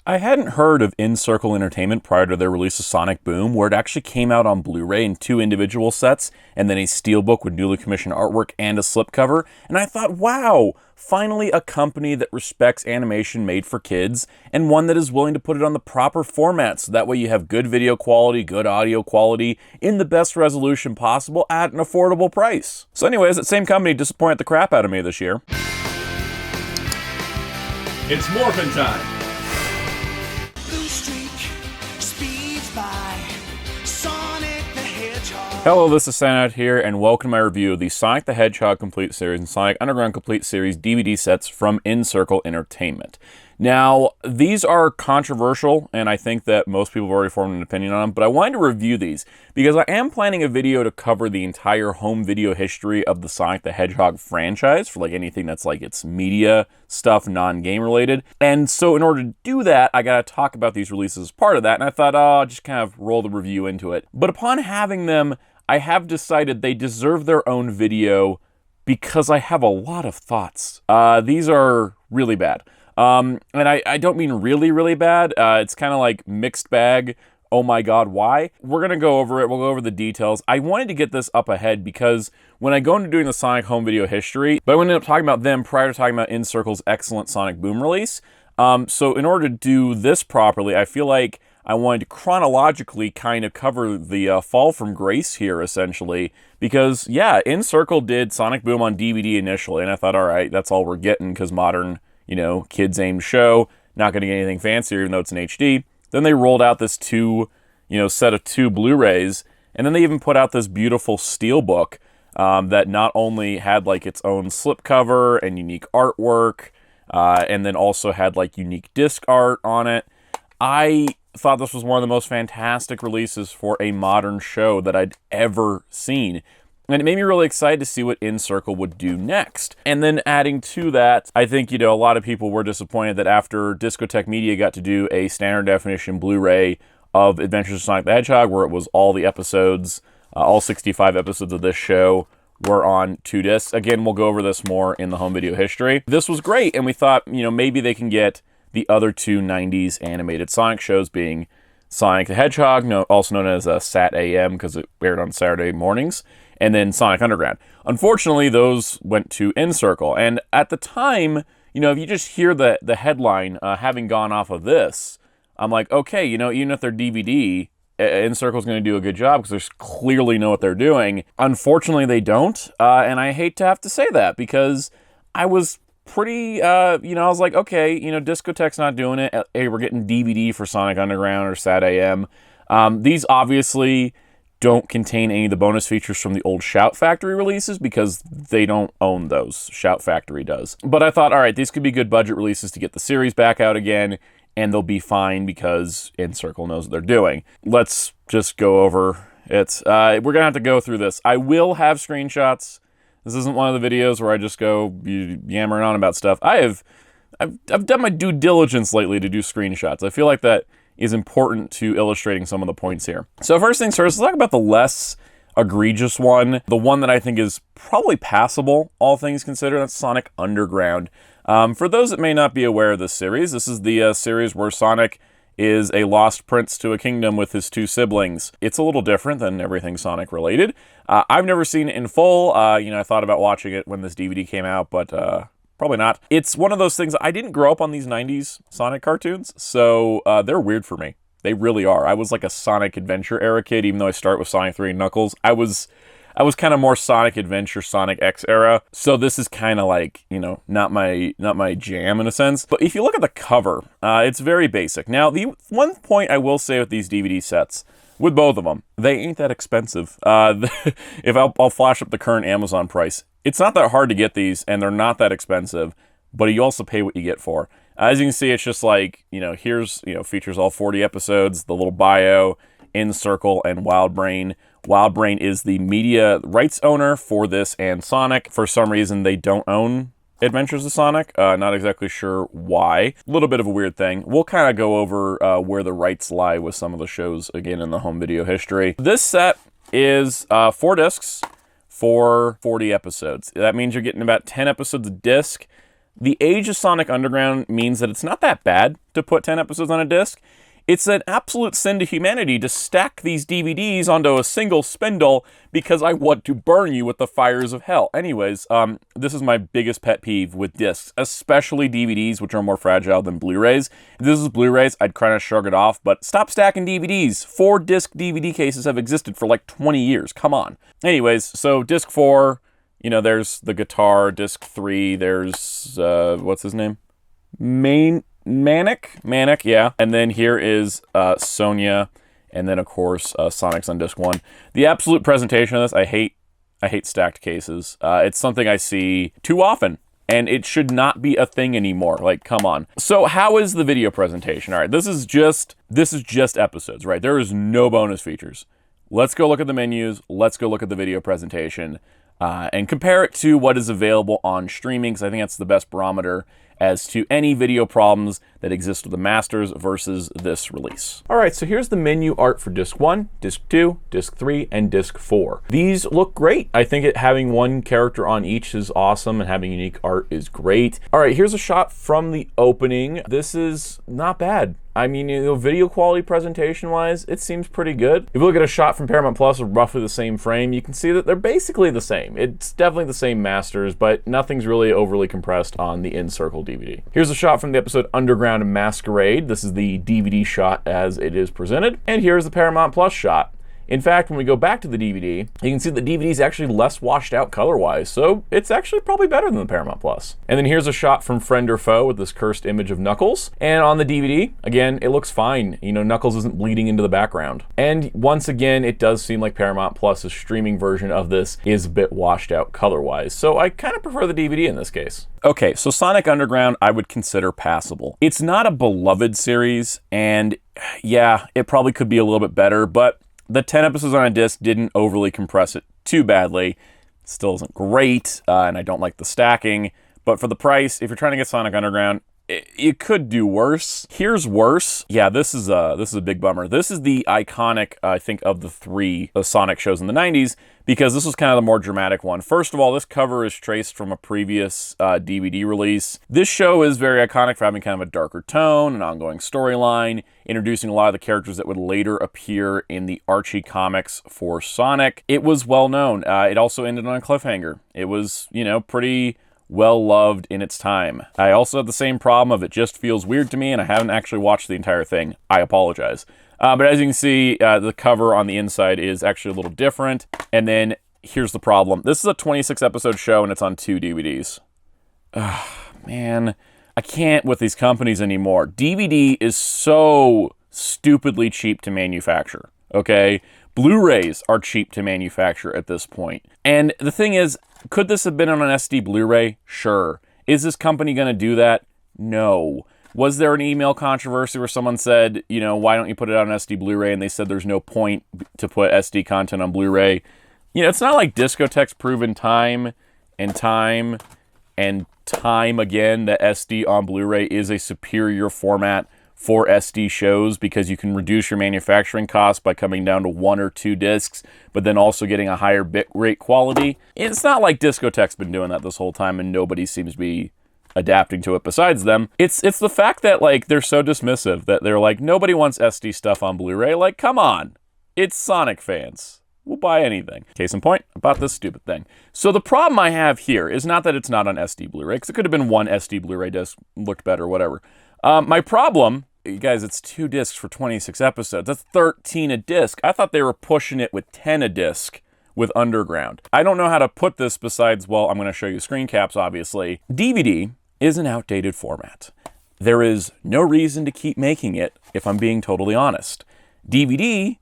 I hadn't heard of NCircle Entertainment prior to their release of Sonic Boom, where it actually came out on Blu-ray in 2 individual sets, and then a steelbook with newly commissioned artwork and a slipcover, and I thought, wow, finally a company that respects animation made for kids, and one that is willing to put it on the proper format, so that way you have good video quality, good audio quality, in the best resolution possible at an affordable price. So anyways, that same company disappointed the crap out of me this year. It's morphin' time! Hello, this is Soundout here, and welcome to my review of the Sonic the Hedgehog Complete Series and Sonic Underground Complete Series DVD sets from NCircle Entertainment. Now, these are controversial, and I think that most people have already formed an opinion on them, but I wanted to review these because I am planning a video to cover the entire home video history of the Sonic the Hedgehog franchise for like anything that's like its media stuff, non-game related. And so in order to do that, I gotta talk about these releases as part of that, and I thought, oh, I'll just kind of roll the review into it. But upon having them, I have decided they deserve their own video because I have a lot of thoughts. These are really bad. And I don't mean really bad. It's kind of like mixed bag. Oh my god, why? We're going to go over it. We'll go over the details. I wanted to get this up ahead because when I go into doing the Sonic home video history, but I ended up talking about them prior to talking about NCircle's excellent Sonic Boom release. So in order to do this properly, I feel like I wanted to chronologically kind of cover the fall from grace here, essentially, because, yeah, NCircle did Sonic Boom on DVD initially, and I thought, all right, that's all we're getting, because modern, you know, kids-aimed show, not going to get anything fancier, even though it's in HD. Then they rolled out this set of two Blu-rays, and then they even put out this beautiful steelbook that not only had, like, its own slipcover and unique artwork, and then also had, like, unique disc art on it. I thought this was one of the most fantastic releases for a modern show that I'd ever seen. And it made me really excited to see what NCircle would do next. And then adding to that, I think, a lot of people were disappointed that after Discotek Media got to do a standard definition Blu-ray of Adventures of Sonic the Hedgehog, where it was all the episodes, all 65 episodes of this show were on 2 discs. Again, we'll go over this more in the home video history. This was great, and we thought, maybe they can get the other 2 90s animated Sonic shows, being Sonic the Hedgehog, also known as SatAM because it aired on Saturday mornings, and then Sonic Underground. Unfortunately, those went to NCircle, and at the time, if you just hear the headline, having gone off of this, I'm like, okay, even if they're DVD, NCircle's going to do a good job because they clearly know what they're doing. Unfortunately, they don't, and I hate to have to say that because I was pretty, I was like, okay, Discotek's not doing it. Hey, we're getting DVD for Sonic Underground or SatAM. These obviously don't contain any of the bonus features from the old Shout Factory releases because they don't own those. Shout Factory does. But I thought, all right, these could be good budget releases to get the series back out again, and they'll be fine because NCircle knows what they're doing. Let's just go over it. We're going to have to go through this. I will have screenshots. This isn't one of the videos where I just go yammering on about stuff. I've done my due diligence lately to do screenshots. I feel like that is important to illustrating some of the points here. So first things first, let's talk about the less egregious one. The one that I think is probably passable, all things considered. That's Sonic Underground. For those that may not be aware of this series, this is the series where Sonic is a lost prince to a kingdom with his 2 siblings. It's a little different than everything Sonic related. I've never seen it in full. I thought about watching it when this DVD came out, but probably not. It's one of those things, I didn't grow up on these 90s Sonic cartoons, so they're weird for me. They really are. I was like a Sonic Adventure era kid, even though I start with Sonic 3 and Knuckles. I was kind of more Sonic Adventure, Sonic X era. So this is kind of like, not my jam in a sense. But if you look at the cover, it's very basic. Now, the one point I will say with these DVD sets, with both of them, they ain't that expensive. If I'll flash up the current Amazon price, it's not that hard to get these, and they're not that expensive, but you also pay what you get for. As you can see, it's just like, here's, features all 40 episodes, the little bio, NCircle, and WildBrain. WildBrain is the media rights owner for this and Sonic. For some reason, they don't own Adventures of Sonic. Not exactly sure why. A little bit of a weird thing. We'll kind of go over where the rights lie with some of the shows, again, in the home video history. This set is 4 discs for 40 episodes. That means you're getting about 10 episodes a disc. the age of Sonic Underground means that it's not that bad to put 10 episodes on a disc. It's an absolute sin to humanity to stack these DVDs onto a single spindle because I want to burn you with the fires of hell. Anyways, this is my biggest pet peeve with discs, especially DVDs, which are more fragile than Blu-rays. If this is Blu-rays, I'd kind of shrug it off, but stop stacking DVDs. 4-disc DVD cases have existed for like 20 years. Come on. Anyways, so disc 4, you know, there's the guitar. Disc 3, there's, what's his name? Manic, yeah. And then here is Sonia, and then of course Sonic's on disc 1. The absolute presentation of this, I hate stacked cases. It's something I see too often, and it should not be a thing anymore. Like, come on. So how is the video presentation? All right, this is just episodes, right? There is no bonus features. Let's go look at the menus. Let's go look at the video presentation and compare it to what is available on streaming, because I think that's the best barometer as to any video problems that exist with the masters versus this release. All right, so here's the menu art for disc 1, disc 2, disc 3, and disc 4. These look great. I think having one character on each is awesome, and having unique art is great. All right, here's a shot from the opening. This is not bad. I mean, you know, video quality presentation-wise, it seems pretty good. If you look at a shot from Paramount Plus of roughly the same frame, you can see that they're basically the same. It's definitely the same masters, but nothing's really overly compressed on the NCircle DVD. Here's a shot from the episode Underground Masquerade. This is the DVD shot as it is presented. And here's the Paramount Plus shot. In fact, when we go back to the DVD, you can see the DVD is actually less washed out color-wise, so it's actually probably better than the Paramount Plus. And then here's a shot from Friend or Foe with this cursed image of Knuckles. And on the DVD, again, it looks fine. You know, Knuckles isn't bleeding into the background. And once again, it does seem like Paramount Plus's streaming version of this is a bit washed out color-wise, so I kind of prefer the DVD in this case. Okay, so Sonic Underground I would consider passable. It's not a beloved series, and yeah, it probably could be a little bit better, but the 10 episodes on a disc didn't overly compress it too badly. It still isn't great, and I don't like the stacking. But for the price, if you're trying to get Sonic Underground, it could do worse. Here's worse. Yeah, this is a big bummer. This is the iconic, I think, of the 3 Sonic shows in the 90s, because this was kind of the more dramatic one. First of all, this cover is traced from a previous DVD release. This show is very iconic for having kind of a darker tone, an ongoing storyline, introducing a lot of the characters that would later appear in the Archie comics for Sonic. It was well known. It also ended on a cliffhanger. It was, you know, pretty well loved in its time. I also have the same problem of it just feels weird to me, and I haven't actually watched the entire thing. I apologize. But as you can see, the cover on the inside is actually a little different. And then here's the problem. This is a 26 episode show, and it's on 2 DVDs. Man, I can't with these companies anymore. DVD is so stupidly cheap to manufacture, okay? Blu-rays are cheap to manufacture at this point. And the thing is, could this have been on an SD Blu-ray? Sure. Is this company going to do that? No. Was there an email controversy where someone said, you know, why don't you put it on an SD Blu-ray? And they said there's no point to put SD content on Blu-ray. You know, it's not like Discotek's proven time and time again that SD on Blu-ray is a superior format for SD shows, because you can reduce your manufacturing costs by coming down to 1 or 2 discs, but then also getting a higher bit rate quality. It's not like Discotek's been doing that this whole time and nobody seems to be adapting to it besides them. It's the fact that, like, they're so dismissive that they're like, nobody wants SD stuff on Blu-ray. Like, come on. It's Sonic fans. We'll buy anything. Case in point, about this stupid thing. So the problem I have here is not that it's not on SD Blu-ray, because it could have been 1 SD Blu-ray disc, looked better, whatever. My problem, you guys, it's 2 discs for 26 episodes. That's 13 a disc. I thought they were pushing it with 10 a disc with Underground. I don't know how to put this besides, well, I'm going to show you screen caps, obviously. DVD is an outdated format. There is no reason to keep making it, if I'm being totally honest. DVD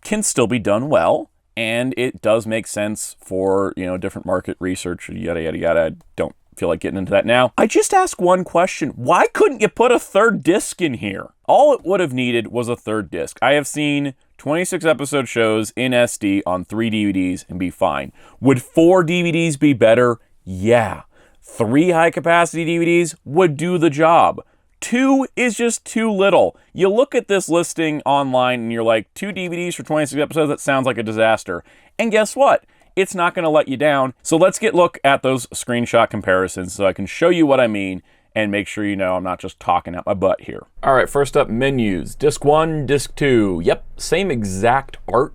can still be done well, and it does make sense for, you know, different market research, yada, yada, yada. I don't feel like getting into that now. I just ask one question. Why couldn't you put a 3rd disc in here? All it would have needed was a 3rd disc. I have seen 26 episode shows in SD on 3 DVDs and be fine. Would 4 DVDs be better? Yeah. 3 high capacity DVDs would do the job. 2 is just too little. You look at this listing online and you're like, 2 DVDs for 26 episodes, that sounds like a disaster. And guess what? it's not going to let you down. So let's look at those screenshot comparisons so I can show you what I mean and make sure you know I'm not just talking out my butt here. All right, first up, menus. Disc 1, Disc 2. Yep, same exact art.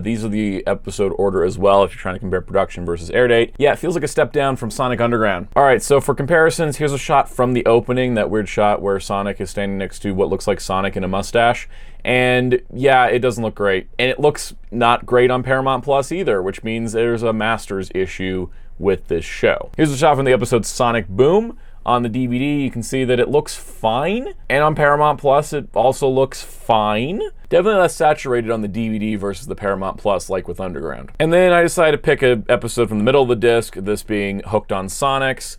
These are the episode order as well if you're trying to compare production versus air date. Yeah, it feels like a step down from Sonic Underground. All right, so for comparisons, here's a shot from the opening, that weird shot where Sonic is standing next to what looks like Sonic in a mustache. And yeah, it doesn't look great. And it looks not great on Paramount Plus either, which means there's a master's issue with this show. Here's a shot from the episode Sonic Boom. On the DVD, you can see that it looks fine, and on Paramount Plus, it also looks fine. Definitely less saturated on the DVD versus the Paramount Plus, like with Underground. And then I decided to pick an episode from the middle of the disc, this being Hooked on Sonics.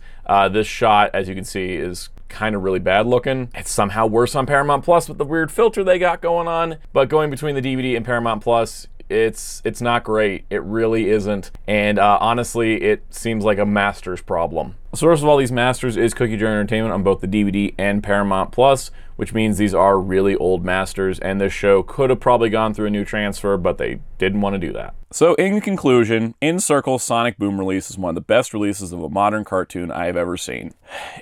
This shot, as you can see, is kind of really bad looking. It's somehow worse on Paramount Plus with the weird filter they got going on, but going between the DVD and Paramount Plus, it's not great. It really isn't. And honestly, it seems like a master's problem. So first of all, these masters is Cookie Jar Entertainment on both the DVD and Paramount Plus, which means these are really old masters, and this show could have probably gone through a new transfer, but they didn't want to do that. So in conclusion, NCircle Sonic Boom release is one of the best releases of a modern cartoon I have ever seen.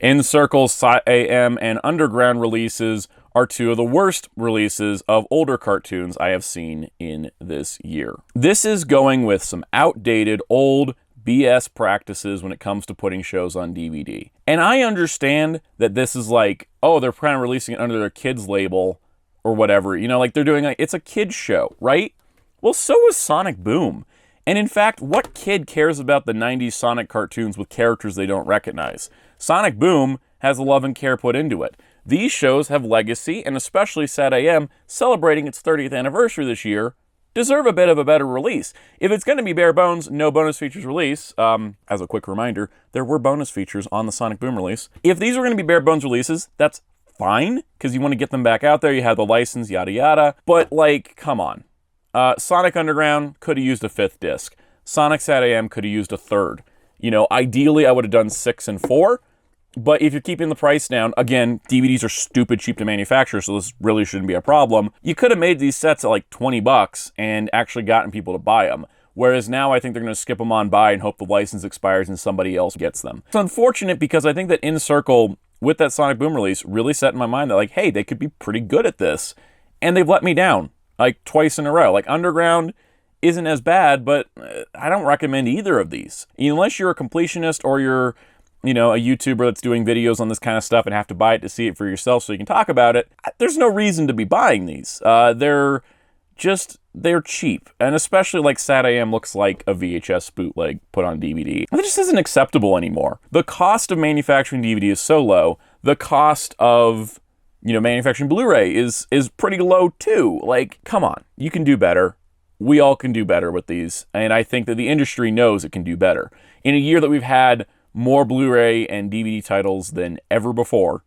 NCircle's SatAM and Underground releases are two of the worst releases of older cartoons I have seen in this year. This is going with some outdated, old BS practices when it comes to putting shows on DVD. And I understand that this is like, oh, they're kind of releasing it under their kids label or whatever. You know, like they're doing, like, it's a kids show, right? Well, so was Sonic Boom. And in fact, what kid cares about the 90s Sonic cartoons with characters they don't recognize? Sonic Boom has love and care put into it. These shows have legacy, and especially SatAM, celebrating its 30th anniversary this year, deserve a bit of a better release. If it's going to be bare bones, no bonus features release, as a quick reminder, there were bonus features on the Sonic Boom release. If these were going to be bare bones releases, that's fine, because you want to get them back out there, you have the license, yada yada, but like, come on. Sonic Underground could have used a 5th disc. Sonic SatAM could have used a 3rd. You know, ideally I would have done 6 and 4, but if you're keeping the price down, again, DVDs are stupid cheap to manufacture, so this really shouldn't be a problem. You could have made these sets at like 20 bucks and actually gotten people to buy them. Whereas now I think they're going to skip them on by and hope the license expires and somebody else gets them. It's unfortunate because I think that NCircle, with that Sonic Boom release, really set in my mind that, like, hey, they could be pretty good at this. And they've let me down, like, twice in a row. Like, Underground isn't as bad, but I don't recommend either of these. Unless you're a completionist or you're, you know, a YouTuber that's doing videos on this kind of stuff and have to buy it to see it for yourself so you can talk about it, there's no reason to be buying these. They're cheap. And especially like SatAM looks like a VHS bootleg put on DVD. That just isn't acceptable anymore. The cost of manufacturing DVD is so low. The cost of, you know, manufacturing Blu-ray is pretty low too. Like, come on, you can do better. We all can do better with these. And I think that the industry knows it can do better. In a year that we've had more Blu-ray and DVD titles than ever before,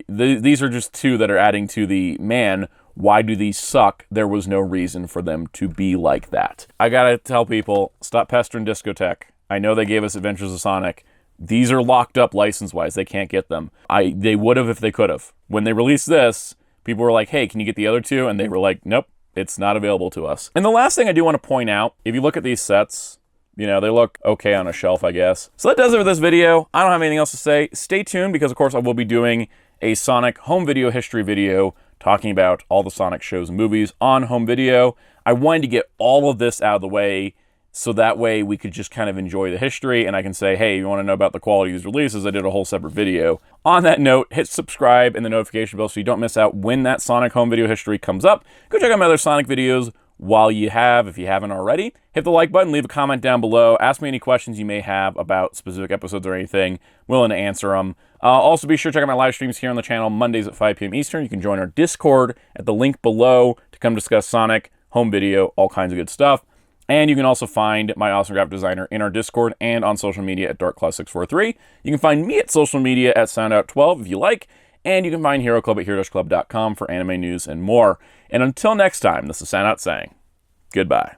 these are just two that are adding to the, man, why do these suck? There was no reason for them to be like that. I gotta tell people, stop pestering Discotek. I know they gave us Adventures of Sonic. These are locked up license-wise. They can't get them. They would have if they could have. When they released this, people were like, hey, can you get the other two? And they were like, nope, it's not available to us. And the last thing I do want to point out, if you look at these sets, you know, they look okay on a shelf, I guess. So that does it for this video. I don't have anything else to say. Stay tuned because, of course, I will be doing a Sonic home video history video talking about all the Sonic shows and movies on home video. I wanted to get all of this out of the way so that way we could just kind of enjoy the history and I can say, hey, you want to know about the quality of these releases? I did a whole separate video. On that note, hit subscribe and the notification bell so you don't miss out when that Sonic home video history comes up. Go check out my other Sonic videos while you have, if you haven't already. Hit the like button, leave a comment down below, ask me any questions you may have about specific episodes or anything. Willing to answer them. Also be sure to check out my live streams here on the channel Mondays at 5 p.m. Eastern. You can join our Discord at the link below to come discuss Sonic, home video, all kinds of good stuff. And you can also find my awesome graphic designer in our Discord and on social media at DarkClaw643. You can find me at social media at Soundout12 if you like. And you can find Hero Club at hero-club.com for anime news and more. And until next time, this is Soundout saying goodbye.